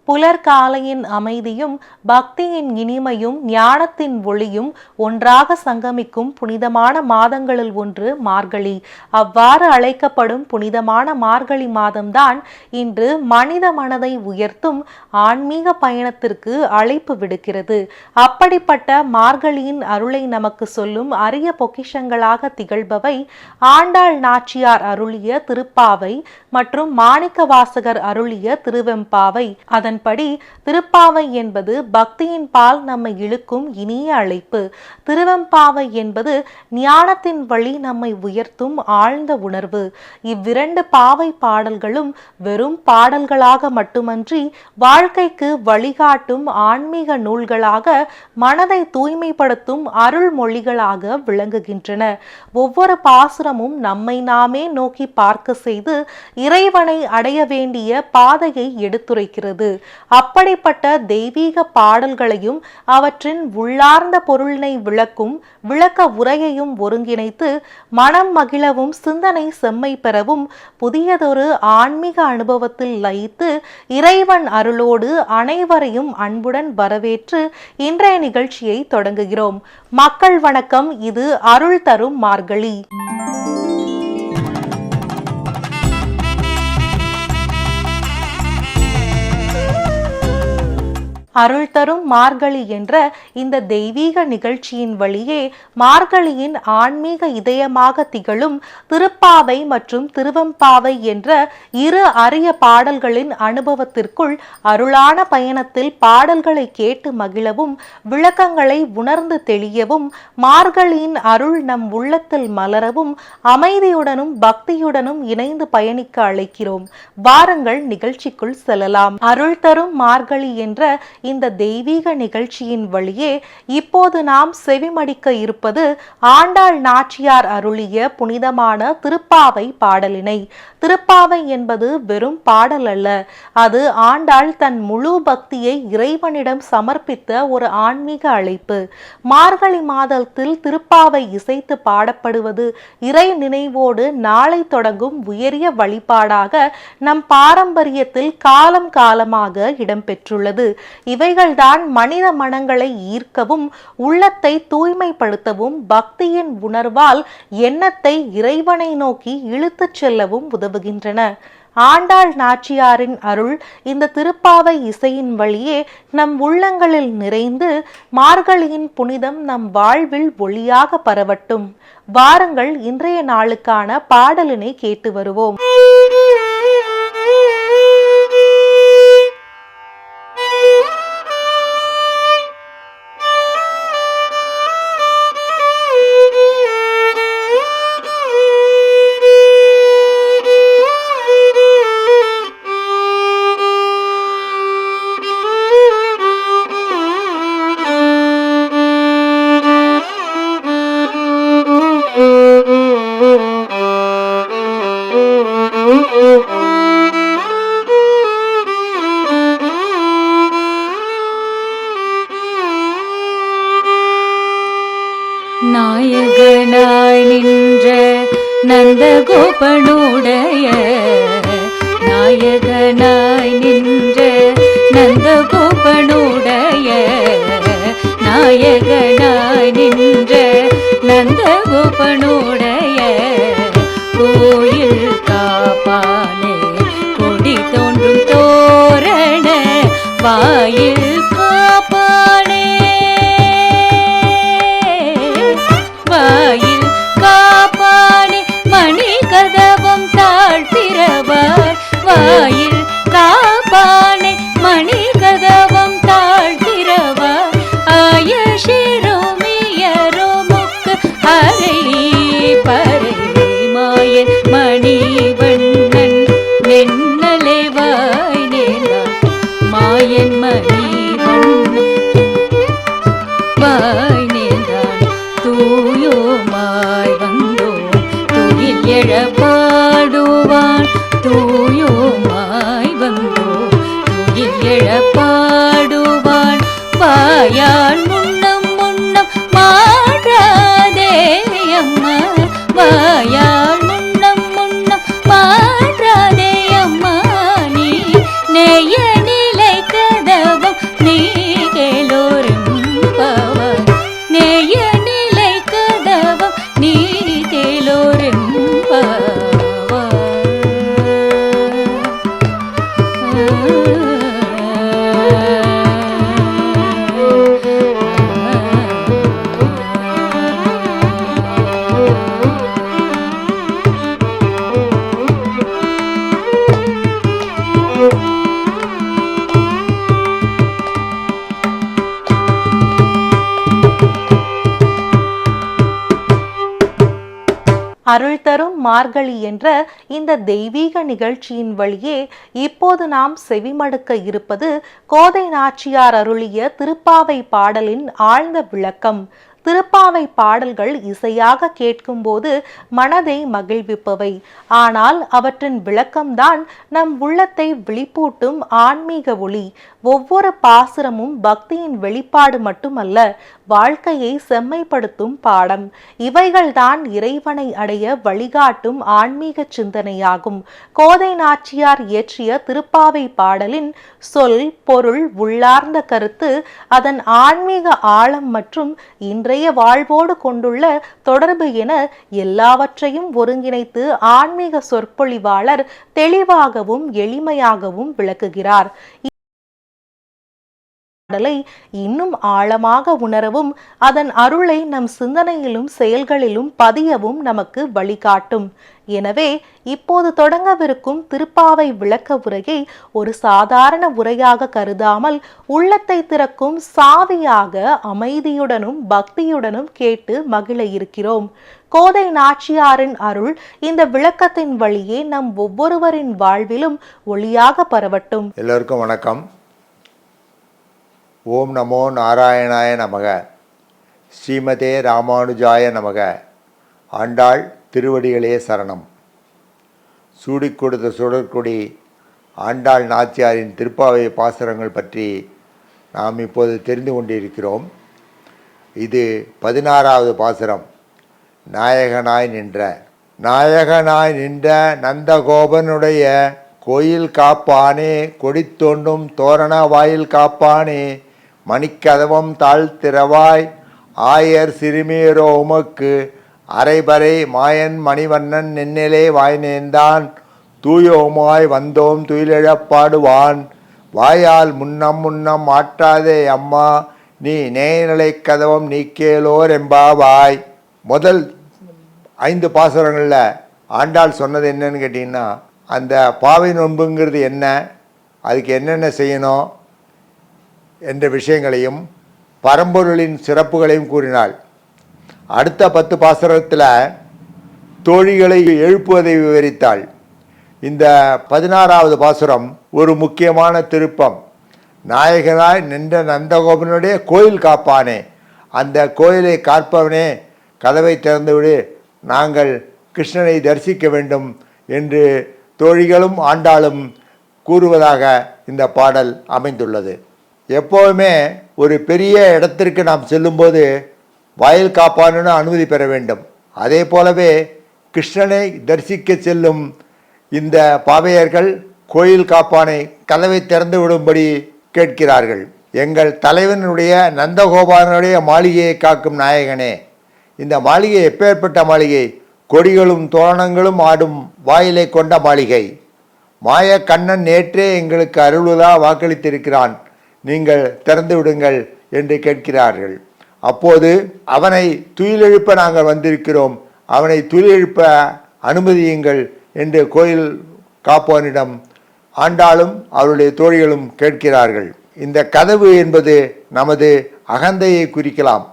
புலர்காலையின் அமைதியும் பக்தியின் இனிமையும் ஞானத்தின் ஒளியும் ஒன்றாக சங்கமிக்கும் புனிதமான மாதங்களில் ஒன்று மார்கழி. அவ்வாறு அழைக்கப்படும் புனிதமான மார்கழி மாதம்தான் இன்று மனித மனதை உயர்த்தும் ஆன்மீக பயணத்திற்கு அழைப்பு விடுக்கிறது. அப்படிப்பட்ட மார்கழியின் அருளை நமக்கு சொல்லும் அரிய பொக்கிஷங்களாக திகழ்பவை ஆண்டாள் நாச்சியார் அருளிய திருப்பாவை மற்றும் மாணிக்க வாசகர் அருளிய திருவெம்பாவை. அதன்படி திருப்பாவை என்பது பக்தியின் பால் நம்மை இழுக்கும் இனிய அழைப்பு. திருவெம்பாவை என்பது ஞானத்தின் வழி நம்மை உயர்த்தும் ஆழ்ந்த உணர்வு. இவ்விரண்டு பாவை பாடல்களும் வெறும் பாடல்களாக மட்டுமன்றி வாழ்க்கைக்கு வழிகாட்டும் ஆன்மீக நூல்களாக, மனதை தூய்மைப்படுத்தும் அருள் மொழிகளாக விளங்குகின்றன. ஒவ்வொரு பாசுரமும் நம்மை நாமே நோக்கி பார்க்க செய்து இறைவனை அடைய வேண்டிய பாதையை எடுத்துரைக்கிறது. அப்படிப்பட்ட தெய்வீக பாடல்களையும் அவற்றின் உள்ளார்ந்த பொருளினை விளக்கும் விளக்க உரையையும் ஒருங்கிணைத்து மனம் மகிழவும் சிந்தனை செம்மை பெறவும் புதியதொரு ஆன்மீக அனுபவத்தில் லயித்து இறைவன் அருளோடு அனைவரையும் அன்புடன் வரவேற்று இன்றைய நிகழ்ச்சியை தொடங்குகிறோம். மக்கள் வணக்கம். இது அருள் தரும் மார்கழி. அருள் தரும் மார்கழி என்ற இந்த தெய்வீக நிகழ்ச்சியின் வழியே மார்கழியின் ஆன்மீக இதயமாக திகழும் திருப்பாவை மற்றும் திருவெம்பாவை என்ற இரு அரிய பாடல்களின் அனுபவத்திற்குள் அருளான பயணத்தில் பாடல்களை கேட்டு மகிழவும் விளக்கங்களை உணர்ந்து தெளியவும் மார்கழியின் அருள் நம் உள்ளத்தில் மலரவும் அமைதியுடனும் பக்தியுடனும் இணைந்து பயணிக்க அழைக்கிறோம். வாருங்கள் நிகழ்ச்சிக்குள் செல்லலாம். அருள் தரும் மார்கழி என்ற இந்த தெய்வீக நிகழ்ச்சியின் வழியே இப்போது நாம் செவிமடிக்க இருப்பது ஆண்டாள் நாச்சியார் அருளிய புனிதமான திருப்பாவை பாடலினை. திருப்பாவை என்பது வெறும் பாடல் அல்ல, அது ஆண்டாள் தன் முழு பக்தியை இறைவனிடம் சமர்ப்பித்த ஒரு ஆன்மீக அழைப்பு. மார்கழி மாதத்தில் திருப்பாவை இசைத்து பாடப்படுவது இறை நினைவோடு நாளை தொடங்கும் உயரிய வழிபாடாக நம் பாரம்பரியத்தில் காலம் காலமாக இடம்பெற்றுள்ளது. இவைகள்தான் மனித மனங்களை ஈர்க்கவும் உள்ளத்தை தூய்மைப்படுத்தவும் பக்தியின் உணர்வால் எண்ணத்தை இறைவனை நோக்கி இழுத்துச் செல்லவும் உதவுகின்றன. ஆண்டாள் நாச்சியாரின் அருள் இந்த திருப்பாவை இசையின் வழியே நம் உள்ளங்களில் நிறைந்து மார்கழியின் புனிதம் நம் வாழ்வில் ஒளியாக பரவட்டும். வாருங்கள் இன்றைய நாளுக்கான பாடலினை கேட்டு வருவோம். நாயகனாய் நின்ற நந்தகோபனுடைய நாயகனாய் நின்ற நந்தகோபனுடைய நாயகனாய் நின்ற நந்தகோபனுடைய கோயில் காப்பானே கொடி தோன்றும் தோரண வாயில் காப்பானே வாயில் காப்பானே மணி கதவம் தாழ்த்திரவாய் வாயில் காப்பானே மணி கதவம் தாழ்த்திரவாய் ஆயஷிரோமியரோமுக்கு அரை பறை மாயன் மணி வண்ணன் நென்னலைவாய் நேர்ந்தாய் மாயன் மணி வாய் நேர்ந்தான் தூயோமாய் வந்தோம் துயில் எழப்பாடுவான் தூயோமாய் வந்தோம் துயில் எழப்பாடுவான் வாயால் முன்னம் முன்னம் மாறாதே அம்மா வாயால் முன்னம் முன்னம் மாறாதே அம்மா நீ நெய்ய நிலைக்க அருள் தரும் மார்கழி என்ற இந்த தெய்வீக நிகழ்ச்சியின் வழியே இப்போது நாம் செவிமடுக்க இருப்பது கோதை நாச்சியார் அருளிய திருப்பாவை பாடலின் ஆழ்ந்த விளக்கம். திருப்பாவை பாடல்கள் இசையாக கேட்கும்போது மனதை மகிழ்விப்பவை. ஆனால் அவற்றின் விளக்கம்தான் நம் உள்ளத்தை விழிப்பூட்டும் ஆன்மீக ஒளி. ஒவ்வொரு பாசுரமும் பக்தியின் வெளிப்பாடு மட்டுமல்ல, வாழ்க்கையை செம்மைப்படுத்தும் பாடம். இவைகள்தான் இறைவனை அடைய வழிகாட்டும் ஆன்மீக சிந்தனையாகும். கோதை நாச்சியார் இயற்றிய திருப்பாவை பாடலின் சொல், பொருள், உள்ளார்ந்த கருத்து, அதன் ஆன்மீக ஆழம் மற்றும் இன்றைய வாழ்வோடு கொண்டுள்ள தொடர்பு என எல்லாவற்றையும் ஒருங்கிணைத்து ஆன்மீக சொற்பொழிவாளர் தெளிவாகவும் எளிமையாகவும் விளக்குகிறார். பாடலை இன்னும் ஆழமாக உணரவும் அதன் அருளை நம் சிந்தனையிலும் செயல்களிலும் பதியவும் நமக்கு வழிகாட்டும். எனவே இப்போது தொடங்கவிருக்கும் திருப்பாவை விளக்க உரையை ஒரு சாதாரண உரையாக கருதாமல் உள்ளத்தை திறக்கும் சாவியாக அமைதியுடனும் பக்தியுடனும் கேட்டு மகிழ இருக்கிறோம். கோதை நாச்சியாரின் அருள் இந்த விளக்கத்தின் வழியே நம் ஒவ்வொருவரின் வாழ்விலும் ஒளியாக பரவட்டும். எல்லோருக்கும் வணக்கம். ஓம் நமோ நாராயணாய நமக. ஸ்ரீமதே ராமானுஜாய நமக. ஆண்டாள் திருவடிகளே சரணம். சூடிக் கொடுத்த சுடற்கொடி ஆண்டாள் நாச்சியாரின் திருப்பாவை பாசுரங்கள் பற்றி நாம் இப்போது தெரிந்து கொண்டிருக்கிறோம். இது 16வது பாசுரம். நாயகனாய் நின்ற நந்தகோபனுடைய கோயில் காப்பானே, கொடி தோண்டும் தோரண வாயில் காப்பானே, மணிக்கதவம் தாழ்த்திரவாய் ஆயர் சிறுமியரோ உமக்கு அரைபறை மாயன் மணிவண்ணன் நென்னிலே வாய்நேர்ந்தான், தூயோமாய் வந்தோம் துயிலெழப்பாடுவான், வாயால் முன்னம் ஆட்டாதே அம்மா, நீ நேயநிலை கதவம் நீக்கேலோர் எம்பாவாய். முதல் 5 பாசுரங்களில் ஆண்டாள் சொன்னது என்னன்னு கேட்டிங்கன்னா, அந்த பாவை நோன்புங்கிறது என்ன, அதுக்கு என்னென்ன செய்யணும் என்ற விஷயங்களையும் பரம்பொருளின் சிறப்புகளையும் கூறினாள். அடுத்த 10 பாசுரத்தில் தோழிகளை எழுப்புவதை விவரித்தாள். இந்த 16வது பாசுரம் ஒரு முக்கியமான திருப்பம். நாயகனாய் நின்ற நந்தகோபனுடைய கோயில் காப்பானே, அந்த கோயிலை காப்பவனே, கதவை திறந்துவிடு, நாங்கள் கிருஷ்ணனை தரிசிக்க வேண்டும் என்று தோழிகளும் ஆண்டாளும் கூறுவதாக இந்த பாடல் அமைந்துள்ளது. எப்போவுமே ஒரு பெரிய இடத்திற்கு நாம் செல்லும்போது வாயில் காப்பானுன்னு அனுமதி பெற வேண்டும். அதே போலவே கிருஷ்ணனை தரிசிக்க செல்லும் இந்த பாவையர்கள் கோயில் காப்பானை கதவை திறந்து விடும்படி கேட்கிறார்கள். எங்கள் தலைவனுடைய நந்தகோபாலனுடைய மாளிகையை காக்கும் நாயகனே, இந்த மாளிகை எப்பேற்பட்ட மாளிகை? கொடிகளும் தோரணங்களும் ஆடும் வாயிலை கொண்ட மாளிகை. மாய கண்ணன் நேற்றே எங்களுக்கு அருள்வதா வாக்களித்திருக்கிறான், நீங்கள் திறந்து விடுங்கள் என்று கேட்கிறார்கள். அப்போது அவனை துயிலெழுப்ப நாங்கள் வந்திருக்கிறோம், அவனை துயிலெழுப்ப அனுமதியுங்கள் என்று கோயில் காப்போனிடம் ஆண்டாளும் அவருடைய தோழிகளும் கேட்கிறார்கள். இந்த கதவு என்பது நமது அகந்தையை குறிக்கலாம்.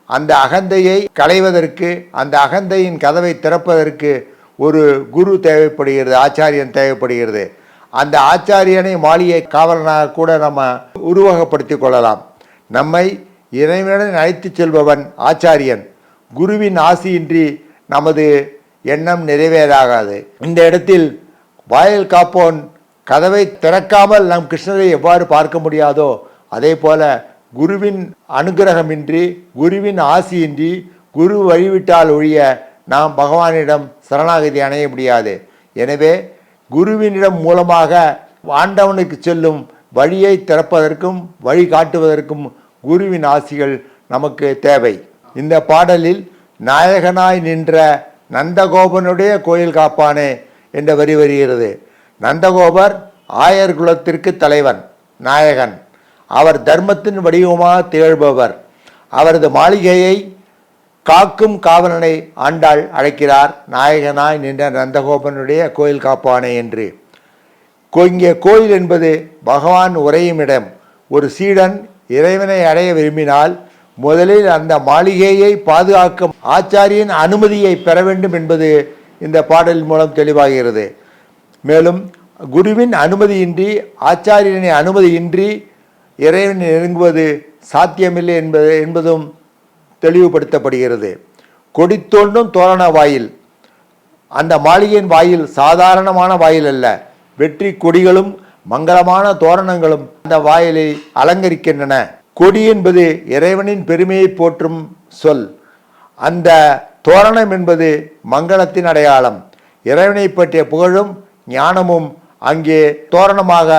அந்த அகந்தையை களைவதற்கு, அந்த அகந்தையின் கதவை திறப்பதற்கு ஒரு குரு தேவைப்படுகிறது, ஆச்சாரியன் தேவைப்படுகிறது. அந்த ஆச்சாரியனை மாளிகை காவலனாக கூட நம்ம உருவகப்படுத்தி கொள்ளலாம். நம்மை இறைவனுடன் அழைத்து செல்பவன் ஆச்சாரியன். குருவின் ஆசியின்றி நமது எண்ணம் நிறைவேறாகாது. இந்த இடத்தில் வாயில் காப்போன் கதவை திறக்காமல் நம் கிருஷ்ணரை எவ்வாறு பார்க்க முடியாதோ, அதே போல குருவின் அனுகிரகமின்றி, குருவின் ஆசியின்றி, குரு வழிவிட்டால் ஒழிய நாம் பகவானிடம் சரணாகதி அடைய முடியாது. எனவே குருவினிடம் மூலமாக ஆண்டவனுக்கு செல்லும் வழியை திறப்பதற்கும் வழி காட்டுவதற்கும் குருவின் ஆசிகள் நமக்கு தேவை. இந்த பாடலில் நாயகனாய் நின்ற நந்தகோபனுடைய கோயில் காப்பானே என்ற வரி வருகிறது. நந்தகோபர் ஆயர் குலத்திற்கு தலைவன், நாயகன். அவர் தர்மத்தின் வடிவமாக திகழ்பவர். அவரது மாளிகையை காக்கும் காவலனை ஆண்டாள் அழைக்கிறார், நாயகனாய் நின்ற நந்தகோபனுடைய கோயில் காப்பானே என்று. இங்கே கோயில் என்பது பகவான் உறையும் இடம். ஒரு சீடன் இறைவனை அடைய விரும்பினால் முதலில் அந்த மாளிகையை பாதுகாக்கும் ஆச்சாரியன் அனுமதியை பெற வேண்டும் என்பது இந்த பாடலின் மூலம் தெளிவாகிறது. மேலும் குருவின் அனுமதியின்றி, ஆச்சாரியனின் அனுமதியின்றி இறைவனை நெருங்குவது சாத்தியமில்லை என்பதும் தெளிவுபடுத்தப்படுகிறது. கொடி தோண்டும் தோரண வாயில், அந்த மாளிகையின் வாயில் சாதாரணமான வாயில் அல்ல. வெற்றி கொடிகளும் மங்களமான தோரணங்களும் அந்த வாயிலை அலங்கரிக்கின்றன. கொடி என்பது இறைவனின் பெருமையை போற்றும் சொல். அந்த தோரணம் என்பது மங்களத்தின் அடையாளம். இறைவனை பற்றிய புகழும் ஞானமும் அங்கே தோரணமாக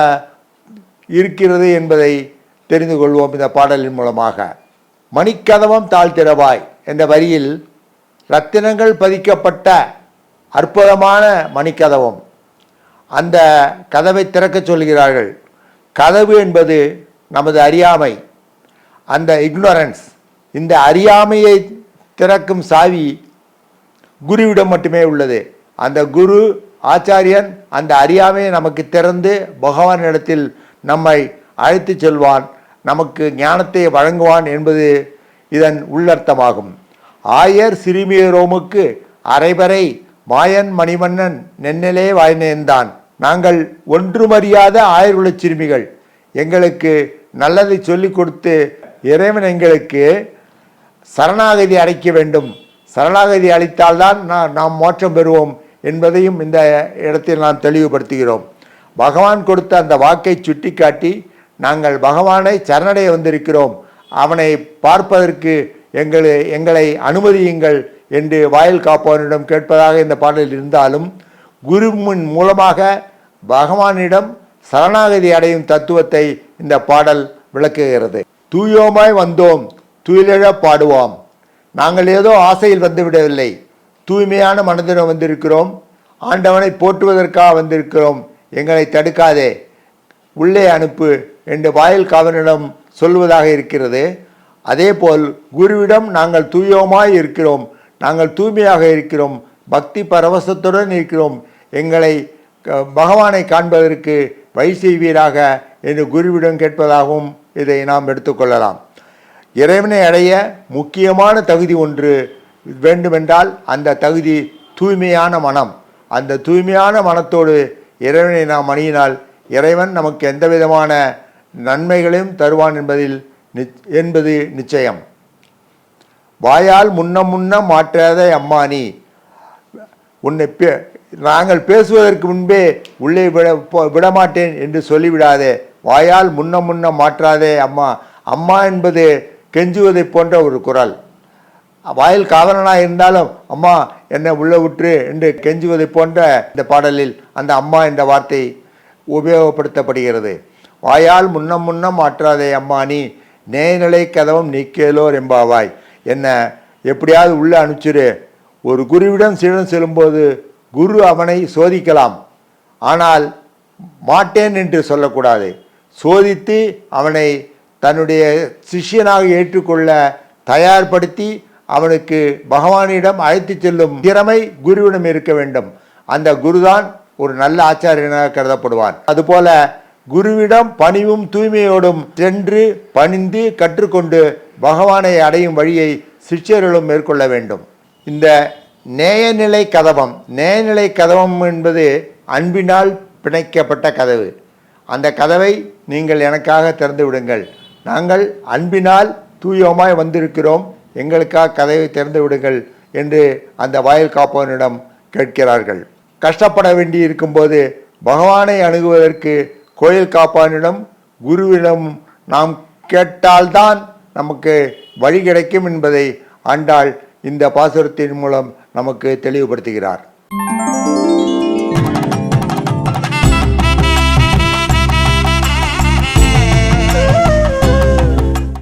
இருக்கிறது என்பதை தெரிந்து கொள்வோம் இந்த பாடலின் மூலமாக. மணிக்கதவம் தாழ்த்திரவாய் என்ற வரியில் ரத்தினங்கள் பதிக்கப்பட்ட அற்புதமான மணிக்கதவம், அந்த கதவை திறக்க சொல்கிறார்கள். கதவு என்பது நமது அறியாமை, அந்த இக்னோரன்ஸ். இந்த அறியாமையை திறக்கும் சாவி குருவிடம் மட்டுமே உள்ளது. அந்த குரு ஆச்சாரியன் அந்த அறியாமையை நமக்கு திறந்து பகவானிடத்தில் நம்மை அழைத்து செல்வான், நமக்கு ஞானத்தை வழங்குவான் என்பது இதன் உள்ளர்த்தமாகும். ஆயர் சிறுமியரோமுக்கு அரைபறை மாயன் மணிமன்னன் நென்னலே வாய்நேர்ந்தான். நாங்கள் ஒன்றுமறியாத ஆயர்குலச் சிறுமிகள், எங்களுக்கு நல்லதை சொல்லிக் கொடுத்து இறைவன் எங்களுக்கு சரணாகதி அளிக்க வேண்டும், சரணாகதி அளித்தால்தான் நாம் மோட்சம் பெறுவோம் என்பதையும் இந்த இடத்தில் நாம் தெளிவுபடுத்துகிறோம். பகவான் கொடுத்த அந்த வாக்கை சுட்டிக்காட்டி நாங்கள் பகவானை சரணடைய வந்திருக்கிறோம், அவனை பார்ப்பதற்கு எங்களை அனுமதியுங்கள் என்று வாயில் காப்பவனிடம் கேட்பதாக இந்த பாடலில் இருந்தாலும், குருவின் மூலமாக பகவானிடம் சரணாகதி அடையும் தத்துவத்தை இந்த பாடல் விளக்குகிறது. தூயோமாய் வந்தோம் துயிலெழ பாடுவோம். நாங்கள் ஏதோ ஆசையில் வந்துவிடவில்லை, தூய்மையான மனதிடம் வந்திருக்கிறோம், ஆண்டவனை போற்றுவதற்காக வந்திருக்கிறோம், எங்களை தடுக்காதே, உள்ளே அனுப்பு என்று வாயில் காவலனிடம் சொல்வதாக இருக்கிறது. அதேபோல் குருவிடம் நாங்கள் தூயோமாய் இருக்கிறோம், நாங்கள் தூய்மையாக இருக்கிறோம், பக்தி பரவசத்துடன் இருக்கிறோம், எங்களை பகவானை காண்பதற்கு வழி செய்வீராக என்று குருவிடம் கேட்பதாகவும் இதை நாம் எடுத்துக்கொள்ளலாம். இறைவனை அடைய முக்கியமான தகுதி ஒன்று வேண்டுமென்றால் அந்த தகுதி தூய்மையான மனம். அந்த தூய்மையான மனத்தோடு இறைவனை நாம் அணியினால் இறைவன் நமக்கு எந்த விதமான நன்மைகளையும் தருவான் என்பது நிச்சயம். வாயால் முன்னம் மாற்றாத அம்மானி, உன்னை நாங்கள் பேசுவதற்கு முன்பே உள்ளே விடமாட்டேன் என்று சொல்லிவிடாதே. வாயால் முன்னம் மாற்றாதே அம்மா. அம்மா என்பது கெஞ்சுவதை போன்ற ஒரு குரல். வாயில் காவலனாக இருந்தாலும் அம்மா என்னை உள்ள விட்டுரு என்று கெஞ்சுவதை போன்ற இந்த பாடலில் அந்த அம்மா என்ற வார்த்தை உபயோகப்படுத்தப்படுகிறது. வாயால் முன்னம் மாற்றாதே அம்மா நீ, நேயநிலை கதவம் நீக்கேலோர் எம்பாவாய். என்ன எப்படியாவது உள்ளே அனுப்பிச்சிரு. ஒரு குருவிடம் சீடன் செல்லும்போது குரு அவனை சோதிக்கலாம், ஆனால் மாட்டேன் என்று சொல்லக்கூடாது. சோதித்து அவனை தன்னுடைய சிஷ்யனாக ஏற்றுக்கொள்ள தயார்படுத்தி அவனுக்கு பகவானிடம் அழைத்து செல்லும் திறமை குருவிடம் இருக்க வேண்டும். அந்த குருதான் ஒரு நல்ல ஆச்சாரியனாக கருதப்படுவான். அதுபோல குருவிடம் பணிவும் தூய்மையோடும் சென்று பணிந்து கற்றுக்கொண்டு பகவானை அடையும் வழியை சிஷ்யர்களும் மேற்கொள்ள வேண்டும். இந்த நேயநிலை கதவம் என்பது அன்பினால் பிணைக்கப்பட்ட கதவு. அந்த கதவை நீங்கள் எனக்காக திறந்து விடுங்கள், நாங்கள் அன்பினால் தூயமாய் வந்திருக்கிறோம், எங்களுக்காக கதவை திறந்து விடுங்கள் என்று அந்த வாயில் காப்பவனிடம் கேட்கிறார்கள். கஷ்டப்பட வேண்டி இருக்கும்போது பகவானை அணுகுவதற்கு கோயில் காப்பானிடம் குருவிடம் நாம் கேட்டால்தான் நமக்கு வழி கிடைக்கும் என்பதை ஆண்டாள் இந்த பாசுரத்தின் மூலம் நமக்கு தெளிவுபடுத்துகிறார்.